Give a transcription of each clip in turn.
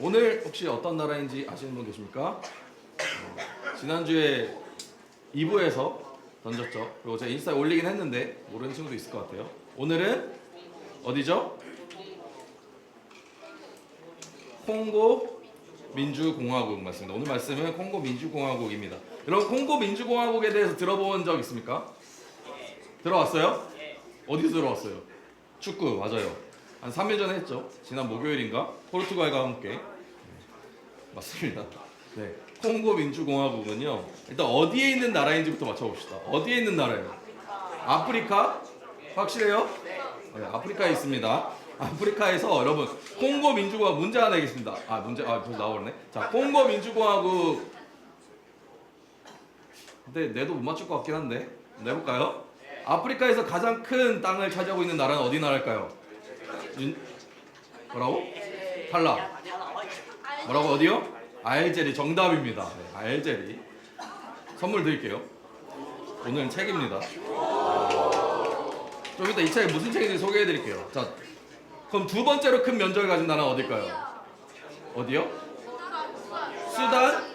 오늘 혹시 어떤 나라인지 아시는 분 계십니까? 지난주에 2부에서 던졌죠. 그리고 제가 인스타에 올리긴 했는데 모르는 친구도 있을 것 같아요. 오늘은 어디죠? 콩고 민주공화국 맞습니다. 오늘 말씀은 콩고 민주공화국입니다. 여러분 콩고 민주공화국에 대해서 들어본 적 있습니까? 들어왔어요? 어디서 들어왔어요? 축구 맞아요. 한 3일 전에 했죠. 지난 목요일인가? 포르투갈과 함께. 맞습니다. 네. 콩고 민주공화국은요. 일단 어디에 있는 나라인지부터 맞춰봅시다. 어디에 있는 나라예요? 아프리카? 확실해요? 네, 아프리카에 있습니다. 아프리카에서 여러분 콩고 민주공화국 문제 하나 내겠습니다. 문제 벌써 나오네. 자, 콩고 민주공화국. 근데 내도 못 맞출 것 같긴 한데 내볼까요? 아프리카에서 가장 큰 땅을 차지하고 있는 나라는 어디 나라일까요? 뭐라고? 탈락. 뭐라고 어디요? 알제리 정답입니다. 네, 알제리. 선물 드릴게요. 오늘은 책입니다. 좀 이따 이 책이 무슨 책인지 소개해 드릴게요. 자, 그럼 두 번째로 큰 면적을 가진 나라는 어딜까요? 어디요? 수단?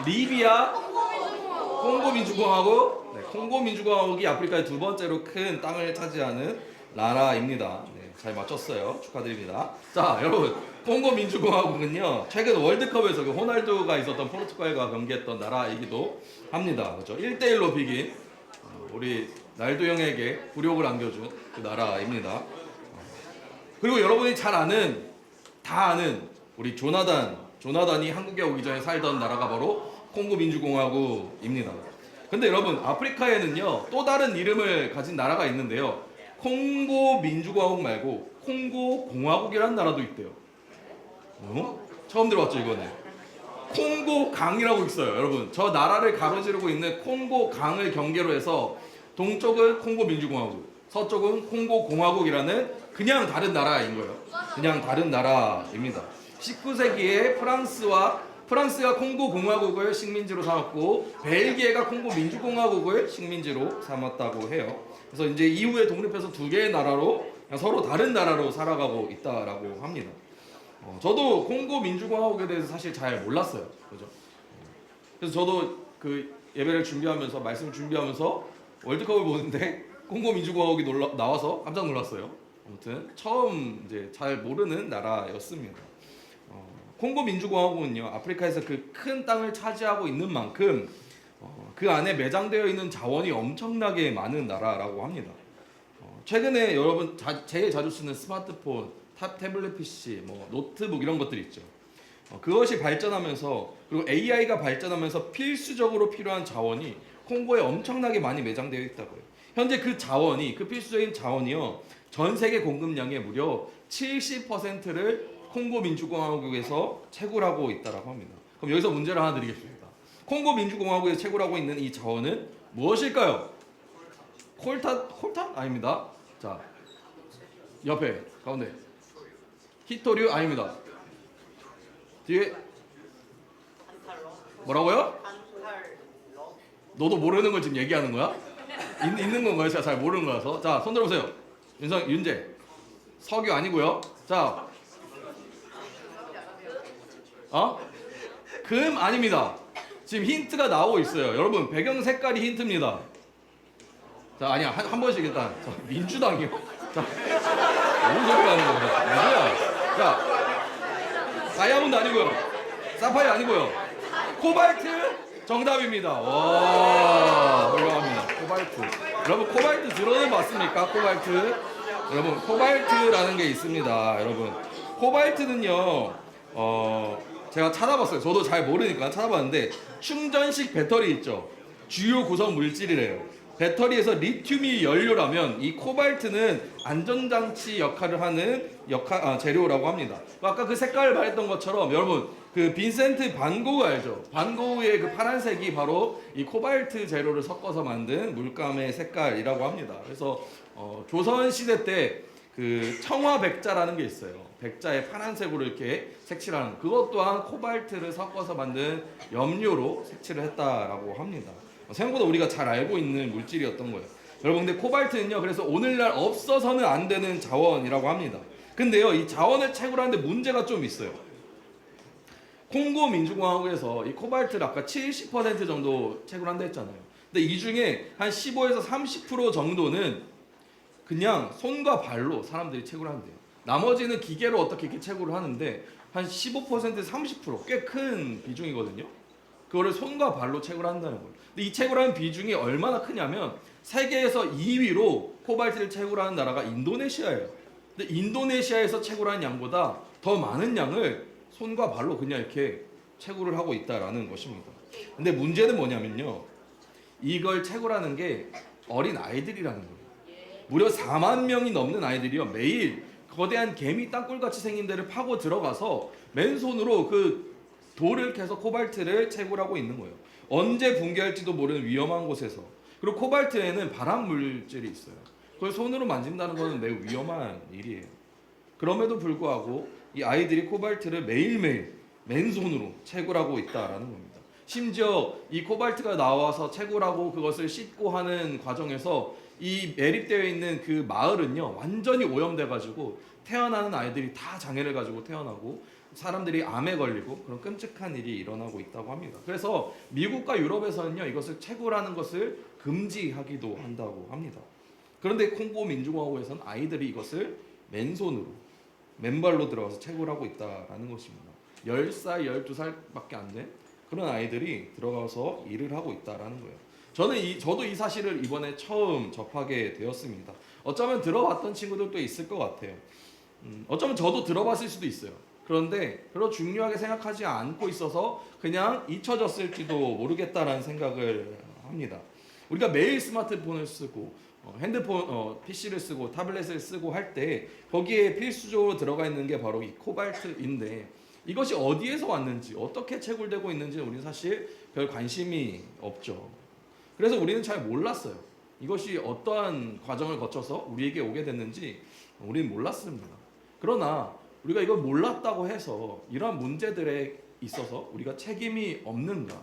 리비아? 콩고 민주공화국? 네, 콩고 민주공화국이 아프리카의 두 번째로 큰 땅을 차지하는 나라입니다. 네, 잘 맞췄어요. 축하드립니다. 자, 여러분, 콩고 민주공화국은요, 최근 월드컵에서 그 호날두가 있었던 포르투갈과 경기했던 나라이기도 합니다. 그렇죠? 1대1로 비긴 우리 날두 형에게 굴욕을 안겨준 그 나라입니다. 그리고 여러분이 다 아는 우리 조나단이 한국에 오기 전에 살던 나라가 바로 콩고 민주공화국입니다. 근데 여러분 아프리카에는요 또 다른 이름을 가진 나라가 있는데요. 콩고 민주공화국 말고 콩고 공화국이라는 나라도 있대요. 처음 들어봤죠 이거는. 콩고 강이라고 있어요. 여러분 저 나라를 가로지르고 있는 콩고 강을 경계로 해서 동쪽은 콩고 민주공화국, 서쪽은 콩고 공화국이라는 그냥 다른 나라인 거예요. 그냥 다른 나라입니다. 19세기에 프랑스가 콩고 공화국을 식민지로 삼았고 벨기에가 콩고 민주공화국을 식민지로 삼았다고 해요. 그래서 이제 이후에 독립해서 두 개의 나라로 서로 다른 나라로 살아가고 있다라고 합니다. 저도 콩고 민주공화국에 대해서 사실 잘 몰랐어요. 그죠? 그래서 저도 그 예배를 준비하면서 말씀을 준비하면서 월드컵을 보는데 콩고 민주공화국이 나와서 깜짝 놀랐어요. 아무튼 처음 이제 잘 모르는 나라였습니다. 콩고 민주공화국은요 아프리카에서 그 큰 땅을 차지하고 있는 만큼 그 안에 매장되어 있는 자원이 엄청나게 많은 나라라고 합니다. 최근에 여러분 제일 자주 쓰는 스마트폰, 태블릿 PC, 노트북 이런 것들이 있죠. 그것이 발전하면서 그리고 AI가 발전하면서 필수적으로 필요한 자원이 콩고에 엄청나게 많이 매장되어 있다고요. 현재 그 필수적인 자원이요 전 세계 공급량의 무려 70%를 콩고 민주공화국에서 채굴하고 있다라고 합니다. 그럼 여기서 문제를 하나 드리겠습니다. 콩고 민주공화국에서 채굴하고 있는 이 자원은 무엇일까요? 콜탄? 아닙니다. 자, 옆에 가운데 히토류 아닙니다. 뒤에 뭐라고요? 너도 모르는 걸 지금 얘기하는 거야? 있는 건가요? 제가 잘 모르는 거라서. 자, 손 들어보세요. 윤재. 석유 아니고요. 자, 금 아닙니다. 지금 힌트가 나오고 있어요. 여러분 배경 색깔이 힌트입니다. 자, 아니야 한 번씩 일단. 자, 민주당이요. 자, 너무 소리가 하는 겁니다. 누구야? 자, 다이아몬드 아니고요. 사파이어 아니고요. 코발트 정답입니다. 와, 훌륭합니다. 코발트. 여러분 코발트 들어는 봤습니까? 코발트. 여러분 코발트라는 게 있습니다. 여러분 코발트는요. 제가 찾아봤어요. 저도 잘 모르니까 찾아봤는데 충전식 배터리 있죠. 주요 구성 물질이래요. 배터리에서 리튬이 연료라면 이 코발트는 안전장치 역할을 하는 재료라고 합니다. 아까 그 색깔을 말했던 것처럼 여러분 그 빈센트 반 고흐 알죠? 반 고흐의 그 파란색이 바로 이 코발트 재료를 섞어서 만든 물감의 색깔이라고 합니다. 그래서 조선 시대 때 그 청화백자라는 게 있어요. 백자에 파란색으로 이렇게 색칠하는 그것 또한 코발트를 섞어서 만든 염료로 색칠을 했다라고 합니다. 생각보다 우리가 잘 알고 있는 물질이었던 거예요. 여러분 근데 코발트는요 그래서 오늘날 없어서는 안 되는 자원이라고 합니다. 근데요 이 자원을 채굴하는데 문제가 좀 있어요. 콩고 민주공화국에서 이 코발트를 아까 70% 정도 채굴한다 했잖아요. 근데 이 중에 한 15에서 30% 정도는 그냥 손과 발로 사람들이 채굴한대요. 나머지는 기계로 어떻게 이렇게 채굴을 하는데 한 15% 30%꽤 큰 비중이거든요. 그거를 손과 발로 채굴한다는 거예요. 근데 이 채굴하는 비중이 얼마나 크냐면 세계에서 2위로 코발트를 채굴하는 나라가 인도네시아예요. 근데 인도네시아에서 채굴하는 양보다 더 많은 양을 손과 발로 그냥 이렇게 채굴을 하고 있다라는 것입니다. 근데 문제는 뭐냐면요. 이걸 채굴하는 게 어린 아이들이라는 거예요. 무려 4만 명이 넘는 아이들이요. 매일 거대한 개미 땅굴같이 생긴 데를 파고 들어가서 맨손으로 그 돌을 캐서 코발트를 채굴하고 있는 거예요. 언제 붕괴할지도 모르는 위험한 곳에서. 그리고 코발트에는 발암 물질이 있어요. 그걸 손으로 만진다는 것은 매우 위험한 일이에요. 그럼에도 불구하고 이 아이들이 코발트를 매일매일 맨손으로 채굴하고 있다라는 겁니다. 심지어 이 코발트가 나와서 채굴하고 그것을 씻고 하는 과정에서 이 매립되어 있는 그 마을은요 완전히 오염돼가지고 태어나는 아이들이 다 장애를 가지고 태어나고 사람들이 암에 걸리고 그런 끔찍한 일이 일어나고 있다고 합니다. 그래서 미국과 유럽에서는요 이것을 채굴하는 것을 금지하기도 한다고 합니다. 그런데 콩고 민주공화국에서는 아이들이 이것을 맨손으로 맨발로 들어가서 채굴하고 있다라는 것입니다. 10살, 12살밖에 안 된 그런 아이들이 들어가서 일을 하고 있다라는 거예요. 저도 이 사실을 이번에 처음 접하게 되었습니다. 어쩌면 들어봤던 친구들도 있을 것 같아요. 어쩌면 저도 들어봤을 수도 있어요. 그런데 별로 중요하게 생각하지 않고 있어서 그냥 잊혀졌을지도 모르겠다라는 생각을 합니다. 우리가 매일 스마트폰을 쓰고 핸드폰, PC를 쓰고 타블렛을 쓰고 할 때 거기에 필수적으로 들어가 있는 게 바로 이 코발트인데 이것이 어디에서 왔는지 어떻게 채굴되고 있는지 우리는 사실 별 관심이 없죠. 그래서 우리는 잘 몰랐어요. 이것이 어떠한 과정을 거쳐서 우리에게 오게 됐는지 우리는 몰랐습니다. 그러나 우리가 이걸 몰랐다고 해서 이러한 문제들에 있어서 우리가 책임이 없는가?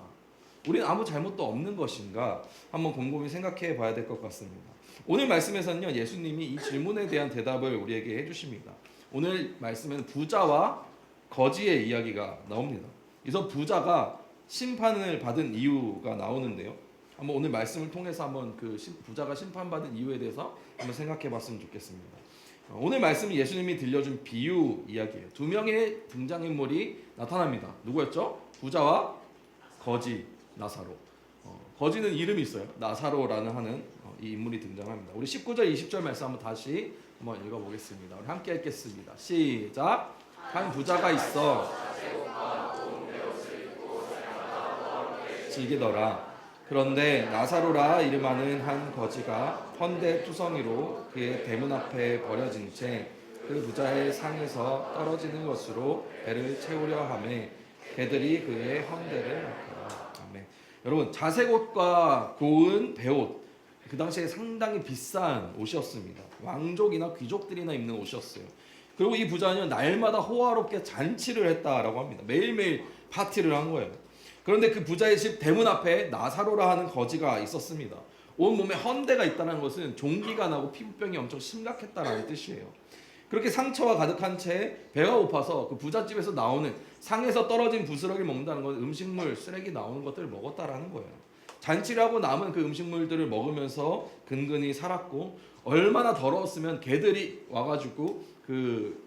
우리는 아무 잘못도 없는 것인가? 한번 곰곰이 생각해 봐야 될 것 같습니다. 오늘 말씀에서는요, 예수님이 이 질문에 대한 대답을 우리에게 해주십니다. 오늘 말씀에는 부자와 거지의 이야기가 나옵니다. 그래서 부자가 심판을 받은 이유가 나오는데요. 한번 오늘 말씀을 통해서 한번 그 부자가 심판받은 이유에 대해서 한번 생각해 봤으면 좋겠습니다. 오늘 말씀은 예수님이 들려준 비유 이야기예요. 두 명의 등장인물이 나타납니다. 누구였죠? 부자와 거지 나사로. 거지는 이름이 있어요. 나사로라는 하는 이 인물이 등장합니다. 우리 19절 20절 말씀 한번 다시 한번 읽어보겠습니다. 우리 함께 읽겠습니다. 시작. 한 부자가 있어 즐기더라. 그런데 나사로라 이름하는 한 거지가 헌데 투성이로 그의 대문 앞에 버려진 채 그 부자의 상에서 떨어지는 것으로 배를 채우려 하매 배들이 그의 헌데를 막더라. 아멘. 여러분 자색 옷과 고운 배옷 그 당시에 상당히 비싼 옷이었습니다. 왕족이나 귀족들이나 입는 옷이었어요. 그리고 이 부자는 날마다 호화롭게 잔치를 했다라고 합니다. 매일매일 파티를 한 거예요. 그런데 그 부자의 집 대문 앞에 나사로라 하는 거지가 있었습니다. 온몸에 헌대가 있다는 것은 종기가 나고 피부병이 엄청 심각했다는 뜻이에요. 그렇게 상처가 가득한 채 배가 고파서 그 부잣집에서 나오는 상에서 떨어진 부스러기를 먹는다는 건 음식물, 쓰레기 나오는 것들을 먹었다라는 거예요. 잔치를 하고 남은 그 음식물들을 먹으면서 근근히 살았고 얼마나 더러웠으면 개들이 와가지고 그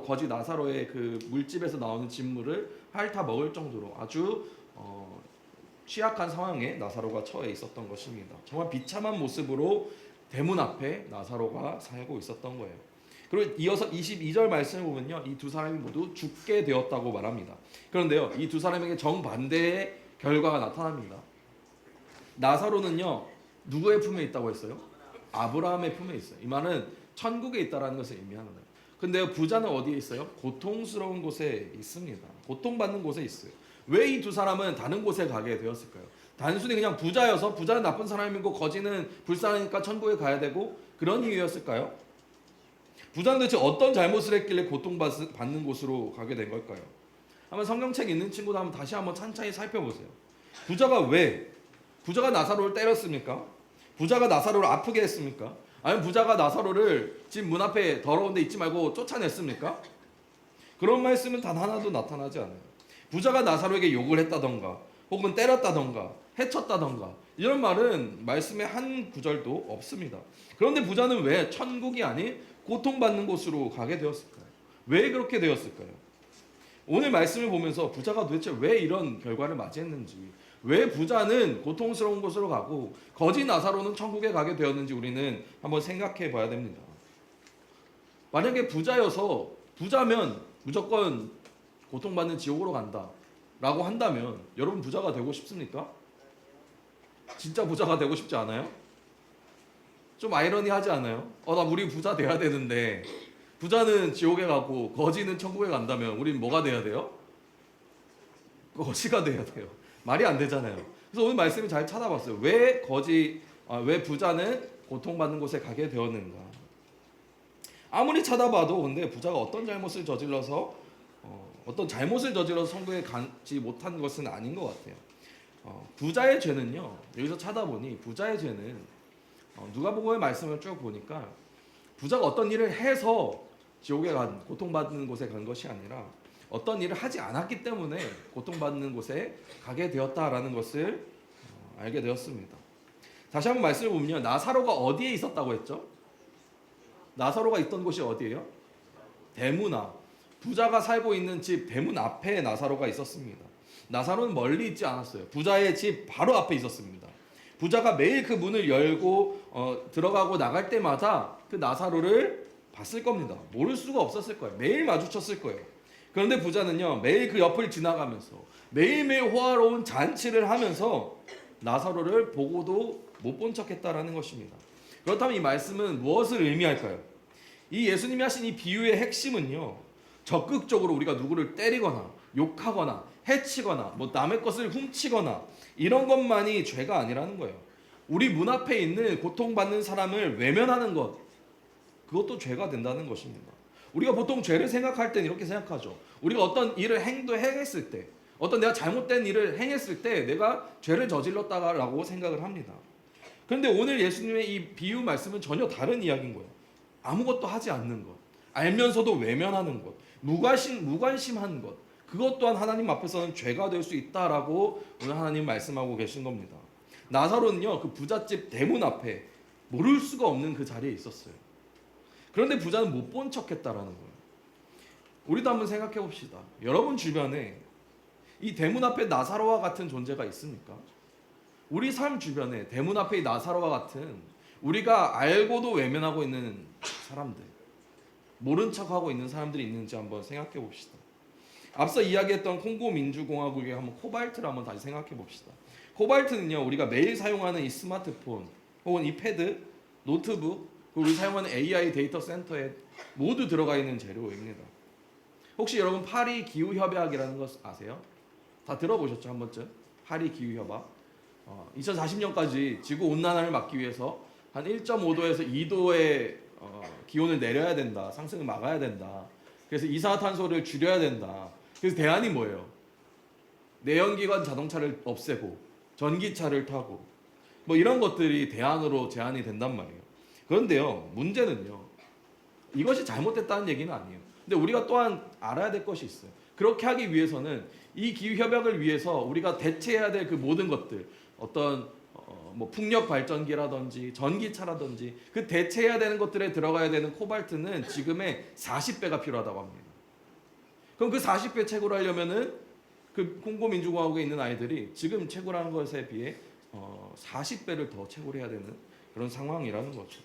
거지 나사로의 그 물집에서 나오는 진물을 핥아 먹을 정도로 아주 취약한 상황에 나사로가 처해 있었던 것입니다. 정말 비참한 모습으로 대문 앞에 나사로가 살고 있었던 거예요. 그리고 이어서 22절 말씀을 보면요, 이 두 사람이 모두 죽게 되었다고 말합니다. 그런데요, 이 두 사람에게 정반대의 결과가 나타납니다. 나사로는요, 누구의 품에 있다고 했어요? 아브라함의 품에 있어요. 이 말은 천국에 있다라는 것을 의미하는 거예요. 근데 부자는 어디에 있어요? 고통스러운 곳에 있습니다. 고통받는 곳에 있어요. 왜 이 두 사람은 다른 곳에 가게 되었을까요? 단순히 그냥 부자여서 부자는 나쁜 사람이고 거지는 불쌍하니까 천국에 가야 되고 그런 이유였을까요? 부자는 도대체 어떤 잘못을 했길래 고통받는 곳으로 가게 된 걸까요? 한번 성경책 있는 친구도 한번 다시 한번 찬찬히 살펴보세요. 부자가 나사로를 때렸습니까? 부자가 나사로를 아프게 했습니까? 아니면 부자가 나사로를 집 문 앞에 더러운 데 있지 말고 쫓아냈습니까? 그런 말씀은 단 하나도 나타나지 않아요. 부자가 나사로에게 욕을 했다던가 혹은 때렸다던가 해쳤다던가 이런 말은 말씀의 한 구절도 없습니다. 그런데 부자는 왜 천국이 아닌 고통받는 곳으로 가게 되었을까요? 왜 그렇게 되었을까요? 오늘 말씀을 보면서 부자가 도대체 왜 이런 결과를 맞이했는지, 왜 부자는 고통스러운 곳으로 가고 거지 나사로는 천국에 가게 되었는지 우리는 한번 생각해 봐야 됩니다. 만약에 부자면 무조건 고통받는 지옥으로 간다 라고 한다면 여러분 부자가 되고 싶습니까? 진짜 부자가 되고 싶지 않아요? 좀 아이러니하지 않아요? 나 우리 부자 돼야 되는데 부자는 지옥에 가고 거지는 천국에 간다면 우린 뭐가 돼야 돼요? 거지가 돼야 돼요. 말이 안 되잖아요. 그래서 오늘 말씀을 잘 찾아봤어요. 왜 부자는 고통받는 곳에 가게 되었는가? 아무리 찾아봐도 근데 부자가 어떤 잘못을 저질러서 천국에 가지 못한 것은 아닌 것 같아요. 부자의 죄는요. 여기서 찾아보니 부자의 죄는 누가복음의 말씀을 쭉 보니까 부자가 어떤 일을 해서 지옥에 고통받는 곳에 간 것이 아니라 어떤 일을 하지 않았기 때문에 고통받는 곳에 가게 되었다라는 것을 알게 되었습니다. 다시 한번 말씀을 보면 나사로가 어디에 있었다고 했죠? 나사로가 있던 곳이 어디예요? 대문 앞. 부자가 살고 있는 집 대문 앞에 나사로가 있었습니다. 나사로는 멀리 있지 않았어요. 부자의 집 바로 앞에 있었습니다. 부자가 매일 그 문을 열고 들어가고 나갈 때마다 그 나사로를 봤을 겁니다. 모를 수가 없었을 거예요. 매일 마주쳤을 거예요. 그런데 부자는요, 매일 그 옆을 지나가면서 매일매일 호화로운 잔치를 하면서 나사로를 보고도 못 본 척했다라는 것입니다. 그렇다면 이 말씀은 무엇을 의미할까요? 이 예수님이 하신 이 비유의 핵심은요, 적극적으로 우리가 누구를 때리거나 욕하거나 해치거나 남의 것을 훔치거나 이런 것만이 죄가 아니라는 거예요. 우리 문 앞에 있는 고통받는 사람을 외면하는 것, 그것도 죄가 된다는 것입니다. 우리가 보통 죄를 생각할 때는 이렇게 생각하죠. 우리가 어떤 일을 행했을 때, 어떤 내가 잘못된 일을 행했을 때 내가 죄를 저질렀다라고 생각을 합니다. 그런데 오늘 예수님의 이 비유 말씀은 전혀 다른 이야기인 거예요. 아무것도 하지 않는 것, 알면서도 외면하는 것, 무관심한 것, 그것 또한 하나님 앞에서는 죄가 될 수 있다라고 오늘 하나님 말씀하고 계신 겁니다. 나사로는요, 그 부잣집 대문 앞에 모를 수가 없는 그 자리에 있었어요. 그런데 부자는 못 본 척했다라는 거예요. 우리도 한번 생각해 봅시다. 여러분 주변에 이 대문 앞에 나사로와 같은 존재가 있습니까? 우리 삶 주변에 대문 앞에 이 나사로와 같은 우리가 알고도 외면하고 있는 사람들, 모른 척하고 있는 사람들이 있는지 한번 생각해 봅시다. 앞서 이야기했던 콩고 민주공화국의 한번 코발트를 한번 다시 생각해 봅시다. 코발트는요, 우리가 매일 사용하는 이 스마트폰 혹은 이 패드, 노트북, 그리고 우리 사용하는 AI 데이터 센터에 모두 들어가 있는 재료입니다. 혹시 여러분 파리 기후 협약이라는 것 아세요? 다 들어보셨죠, 한 번쯤? 파리 기후 협약. 2040년까지 지구 온난화를 막기 위해서 한 1.5도에서 2도의 기온을 내려야 된다. 상승을 막아야 된다. 그래서 이산화탄소를 줄여야 된다. 그래서 대안이 뭐예요? 내연기관 자동차를 없애고 전기차를 타고 이런 것들이 대안으로 제안이 된단 말이에요. 그런데요, 문제는요, 이것이 잘못됐다는 얘기는 아니에요. 근데 우리가 또한 알아야 될 것이 있어요. 그렇게 하기 위해서는 이 기후협약을 위해서 우리가 대체해야 될 그 모든 것들, 어떤 풍력 발전기라든지 전기차라든지 그 대체해야 되는 것들에 들어가야 되는 코발트는 지금의 40배가 필요하다고 합니다. 그럼 그 40배 채굴 하려면은 그 콩고 민주공화국에 있는 아이들이 지금 채굴하는 것에 비해 40배를 더 채굴해야 되는 그런 상황이라는 거죠.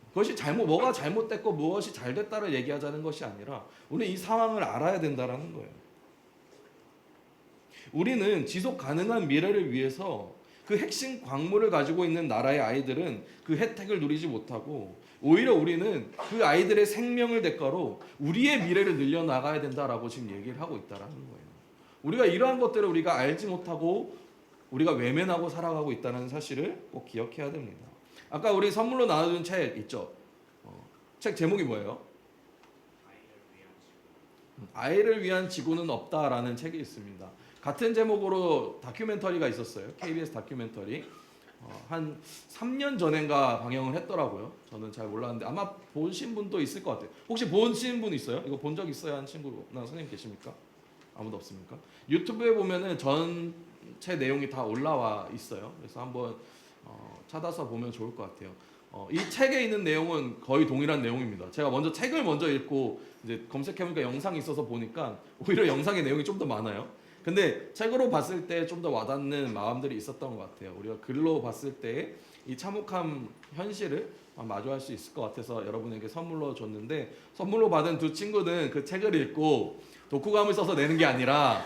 그것이 뭐가 잘못됐고 무엇이 잘됐다를 얘기하자는 것이 아니라 우리 이 상황을 알아야 된다라는 거예요. 우리는 지속 가능한 미래를 위해서 그 핵심 광물을 가지고 있는 나라의 아이들은 그 혜택을 누리지 못하고 오히려 우리는 그 아이들의 생명을 대가로 우리의 미래를 늘려나가야 된다라고 지금 얘기를 하고 있다라는 거예요. 우리가 이러한 것들을 우리가 알지 못하고 우리가 외면하고 살아가고 있다는 사실을 꼭 기억해야 됩니다. 아까 우리 선물로 나눠준 책 있죠? 책 제목이 뭐예요? 아이를 위한 지구는 없다라는 책이 있습니다. 같은 제목으로 다큐멘터리가 있었어요. KBS 다큐멘터리. 한 3년 전인가 방영을 했더라고요. 저는 잘 몰랐는데 아마 보신 분도 있을 것 같아요. 혹시 보신 분 있어요? 이거 본 적 있어야 하는 친구나 선생님 계십니까? 아무도 없습니까? 유튜브에 보면은 전체 내용이 다 올라와 있어요. 그래서 한번 찾아서 보면 좋을 것 같아요. 이 책에 있는 내용은 거의 동일한 내용입니다. 제가 책을 먼저 읽고 이제 검색해보니까 영상이 있어서 보니까 오히려 영상의 내용이 좀 더 많아요. 근데 책으로 봤을 때 좀 더 와닿는 마음들이 있었던 것 같아요. 우리가 글로 봤을 때 이 참혹한 현실을 마주할 수 있을 것 같아서 여러분에게 선물로 줬는데, 선물로 받은 두 친구는 그 책을 읽고 독후감을 써서 내는 게 아니라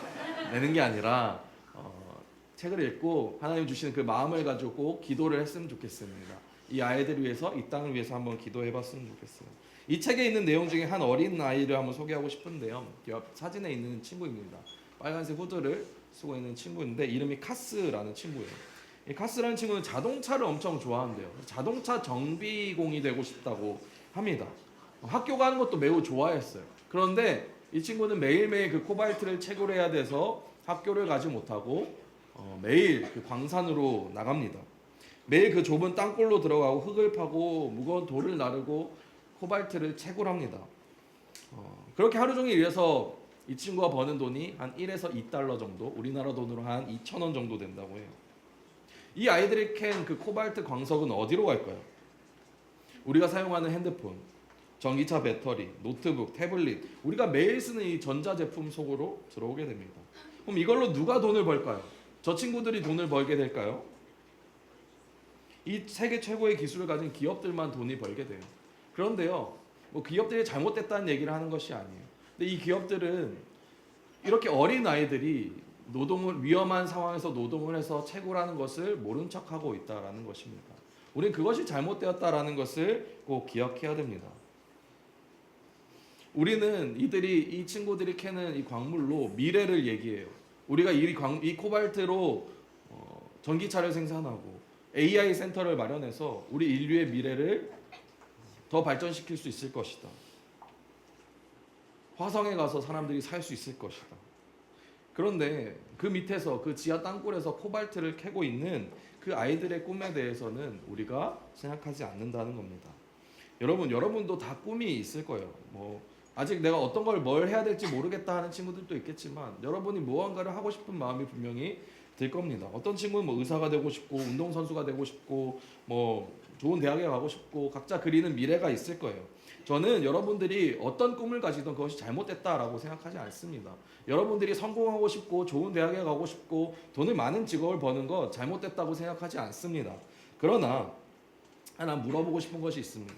책을 읽고 하나님 주시는 그 마음을 가지고 꼭 기도를 했으면 좋겠습니다. 이 아이들을 위해서, 이 땅을 위해서 한번 기도해봤으면 좋겠어요. 이 책에 있는 내용 중에 한 어린 아이를 한번 소개하고 싶은데요. 옆 사진에 있는 친구입니다. 빨간색 후드를 쓰고 있는 친구인데 이름이 카스라는 친구예요. 이 카스라는 친구는 자동차를 엄청 좋아한대요. 자동차 정비공이 되고 싶다고 합니다. 학교 가는 것도 매우 좋아했어요. 그런데 이 친구는 매일매일 그 코발트를 채굴해야 돼서 학교를 가지 못하고 매일 그 광산으로 나갑니다. 매일 그 좁은 땅굴로 들어가고 흙을 파고 무거운 돌을 나르고 코발트를 채굴합니다. 그렇게 하루 종일 일해서 이 친구가 버는 돈이 한 1에서 2달러 정도, 우리나라 돈으로 한 2,000원 정도 된다고 해요. 이 아이들이 캔 그 코발트 광석은 어디로 갈까요? 우리가 사용하는 핸드폰, 전기차 배터리, 노트북, 태블릿, 우리가 매일 쓰는 이 전자제품 속으로 들어오게 됩니다. 그럼 이걸로 누가 돈을 벌까요? 저 친구들이 돈을 벌게 될까요? 이 세계 최고의 기술을 가진 기업들만 돈이 벌게 돼요. 그런데요, 뭐 기업들이 잘못됐다는 얘기를 하는 것이 아니에요. 근데 이 기업들은 이렇게 어린 아이들이 위험한 상황에서 노동을 해서 채굴하는 것을 모른 척하고 있다라는 것입니다. 우리는 그것이 잘못되었다라는 것을 꼭 기억해야 됩니다. 우리는 이 친구들이 캐는 이 광물로 미래를 얘기해요. 우리가 이 코발트로 전기차를 생산하고 AI 센터를 마련해서 우리 인류의 미래를 더 발전시킬 수 있을 것이다. 화성에 가서 사람들이 살 수 있을 것이다. 그런데 그 밑에서, 그 지하 땅굴에서 코발트를 캐고 있는 그 아이들의 꿈에 대해서는 우리가 생각하지 않는다는 겁니다. 여러분도 다 꿈이 있을 거예요. 아직 내가 뭘 해야 될지 모르겠다 하는 친구들도 있겠지만, 여러분이 무언가를 하고 싶은 마음이 분명히 들 겁니다. 어떤 친구는 의사가 되고 싶고, 운동선수가 되고 싶고, 좋은 대학에 가고 싶고, 각자 그리는 미래가 있을 거예요. 저는 여러분들이 어떤 꿈을 가지든 그것이 잘못됐다라고 생각하지 않습니다. 여러분들이 성공하고 싶고, 좋은 대학에 가고 싶고, 돈을 많은 직업을 버는 것 잘못됐다고 생각하지 않습니다. 그러나 하나 물어보고 싶은 것이 있습니다.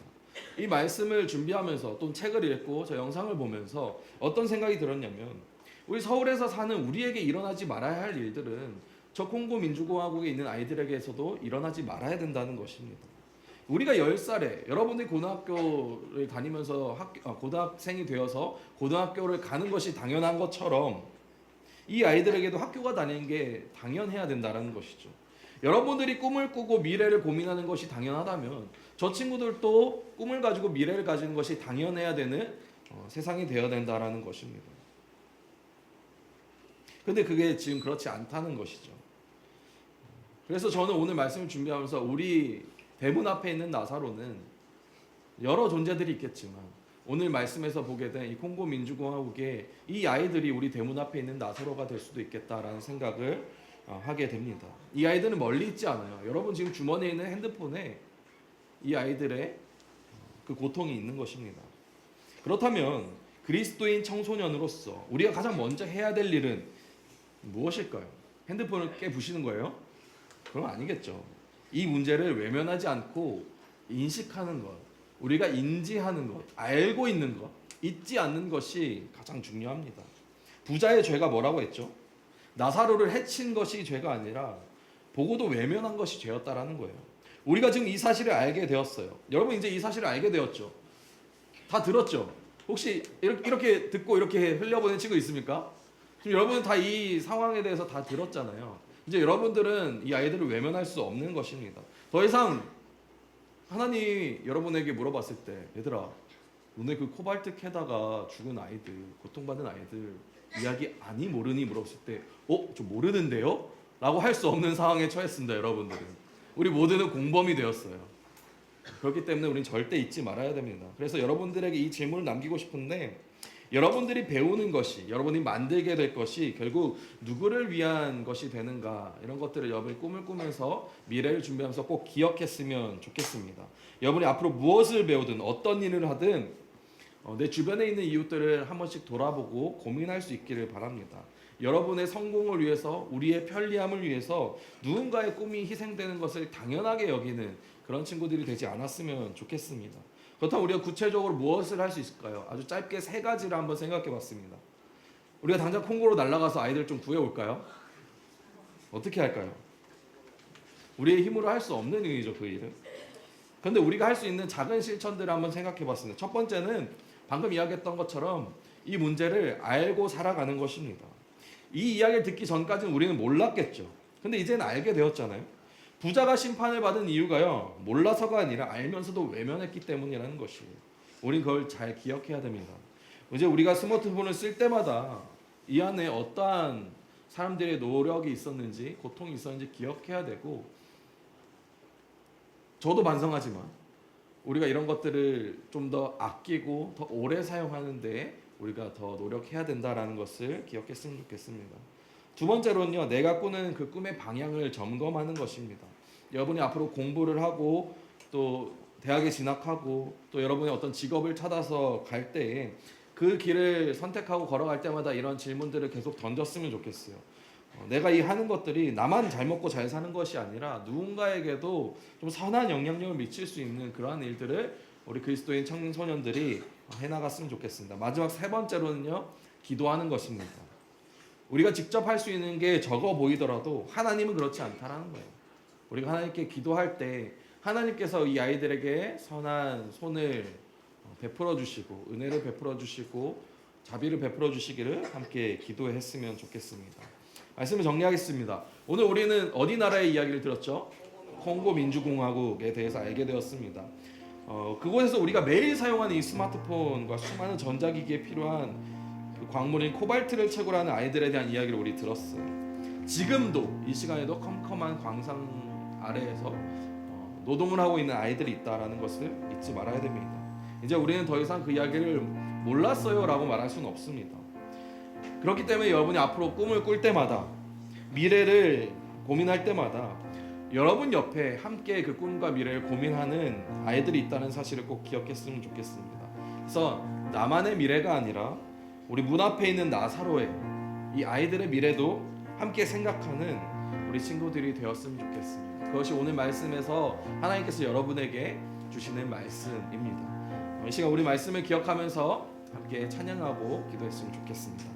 이 말씀을 준비하면서 또 책을 읽고 저 영상을 보면서 어떤 생각이 들었냐면, 우리 서울에서 사는 우리에게 일어나지 말아야 할 일들은 저 콩고 민주공화국에 있는 아이들에게서도 일어나지 말아야 된다는 것입니다. 우리가 10살에 여러분들이 고등학교를 다니면서 고등학생이 되어서 고등학교를 가는 것이 당연한 것처럼 이 아이들에게도 학교가 다니는 게 당연해야 된다는 것이죠. 여러분들이 꿈을 꾸고 미래를 고민하는 것이 당연하다면 저 친구들도 꿈을 가지고 미래를 가지는 것이 당연해야 되는 세상이 되어야 된다는 것입니다. 근데 그게 지금 그렇지 않다는 것이죠. 그래서 저는 오늘 말씀을 준비하면서 우리 대문 앞에 있는 나사로는 여러 존재들이 있겠지만 오늘 말씀에서 보게 된 이 콩고 민주공화국의 이 아이들이 우리 대문 앞에 있는 나사로가 될 수도 있겠다라는 생각을 하게 됩니다. 이 아이들은 멀리 있지 않아요. 여러분 지금 주머니에 있는 핸드폰에 이 아이들의 그 고통이 있는 것입니다. 그렇다면 그리스도인 청소년으로서 우리가 가장 먼저 해야 될 일은 무엇일까요? 핸드폰을 깨부시는 거예요? 그럼 아니겠죠. 이 문제를 외면하지 않고 인식하는 것, 우리가 인지하는 것, 알고 있는 것, 잊지 않는 것이 가장 중요합니다. 부자의 죄가 뭐라고 했죠? 나사로를 해친 것이 죄가 아니라 보고도 외면한 것이 죄였다라는 거예요. 우리가 지금 이 사실을 알게 되었어요. 여러분 이제 이 사실을 알게 되었죠? 다 들었죠? 혹시 이렇게 듣고 이렇게 흘려보낸 친구 있습니까? 지금 여러분은 다 이 상황에 대해서 다 들었잖아요. 이제 여러분들은 이 아이들을 외면할 수 없는 것입니다. 더 이상 하나님이 여러분에게 물어봤을 때, 얘들아, 너네 그 코발트 캐다가 죽은 아이들, 고통받는 아이들 이야기 아니 모르니 물었을 때, 저 모르는데요? 라고 할 수 없는 상황에 처했습니다. 여러분들은 우리 모두는 공범이 되었어요. 그렇기 때문에 우리는 절대 잊지 말아야 됩니다. 그래서 여러분들에게 이 질문을 남기고 싶은데, 여러분들이 배우는 것이, 여러분이 만들게 될 것이 결국 누구를 위한 것이 되는가, 이런 것들을 여러분이 꿈을 꾸면서 미래를 준비하면서 꼭 기억했으면 좋겠습니다. 여러분이 앞으로 무엇을 배우든 어떤 일을 하든 내 주변에 있는 이웃들을 한 번씩 돌아보고 고민할 수 있기를 바랍니다. 여러분의 성공을 위해서, 우리의 편리함을 위해서 누군가의 꿈이 희생되는 것을 당연하게 여기는 그런 친구들이 되지 않았으면 좋겠습니다. 그렇다면 우리가 구체적으로 무엇을 할 수 있을까요? 아주 짧게 세 가지를 한번 생각해 봤습니다. 우리가 당장 콩고로 날아가서 아이들 좀 구해올까요? 어떻게 할까요? 우리의 힘으로 할 수 없는 일이죠, 그 일은. 그런데 우리가 할 수 있는 작은 실천들을 한번 생각해 봤습니다. 첫 번째는 방금 이야기했던 것처럼 이 문제를 알고 살아가는 것입니다. 이 이야기를 듣기 전까지는 우리는 몰랐겠죠. 근데 이제는 알게 되었잖아요. 부자가 심판을 받은 이유가요, 몰라서가 아니라 알면서도 외면했기 때문이라는 것이에요. 우린 그걸 잘 기억해야 됩니다. 이제 우리가 스마트폰을 쓸 때마다 이 안에 어떠한 사람들의 노력이 있었는지, 고통이 있었는지 기억해야 되고, 저도 반성하지만 우리가 이런 것들을 좀 더 아끼고 더 오래 사용하는데 우리가 더 노력해야 된다라는 것을 기억했으면 좋겠습니다. 두 번째로는요, 내가 꾸는 그 꿈의 방향을 점검하는 것입니다. 여러분이 앞으로 공부를 하고 또 대학에 진학하고 또 여러분의 어떤 직업을 찾아서 갈 때에 그 길을 선택하고 걸어갈 때마다 이런 질문들을 계속 던졌으면 좋겠어요. 내가 이 하는 것들이 나만 잘 먹고 잘 사는 것이 아니라 누군가에게도 좀 선한 영향력을 미칠 수 있는 그러한 일들을 우리 그리스도인 청소년들이 해나갔으면 좋겠습니다. 마지막 세 번째로는요, 기도하는 것입니다. 우리가 직접 할 수 있는 게 적어 보이더라도 하나님은 그렇지 않다라는 거예요. 우리가 하나님께 기도할 때 하나님께서 이 아이들에게 선한 손을 베풀어 주시고 은혜를 베풀어 주시고 자비를 베풀어 주시기를 함께 기도했으면 좋겠습니다. 말씀을 정리하겠습니다. 오늘 우리는 어디 나라의 이야기를 들었죠? 콩고 민주공화국에 대해서 알게 되었습니다. 그곳에서 우리가 매일 사용하는 이 스마트폰과 수많은 전자기기에 필요한 그 광물인 코발트를 채굴하는 아이들에 대한 이야기를 우리 들었어요. 지금도 이 시간에도 컴컴한 광산 아래에서 노동을 하고 있는 아이들이 있다라는 것을 잊지 말아야 됩니다. 이제 우리는 더 이상 그 이야기를 몰랐어요 라고 말할 수는 없습니다. 그렇기 때문에 여러분이 앞으로 꿈을 꿀 때마다, 미래를 고민할 때마다 여러분 옆에 함께 그 꿈과 미래를 고민하는 아이들이 있다는 사실을 꼭 기억했으면 좋겠습니다. 그래서 나만의 미래가 아니라 우리 문 앞에 있는 나사로의 이 아이들의 미래도 함께 생각하는 우리 친구들이 되었으면 좋겠습니다. 그것이 오늘 말씀에서 하나님께서 여러분에게 주시는 말씀입니다. 이 시간 우리 말씀을 기억하면서 함께 찬양하고 기도했으면 좋겠습니다.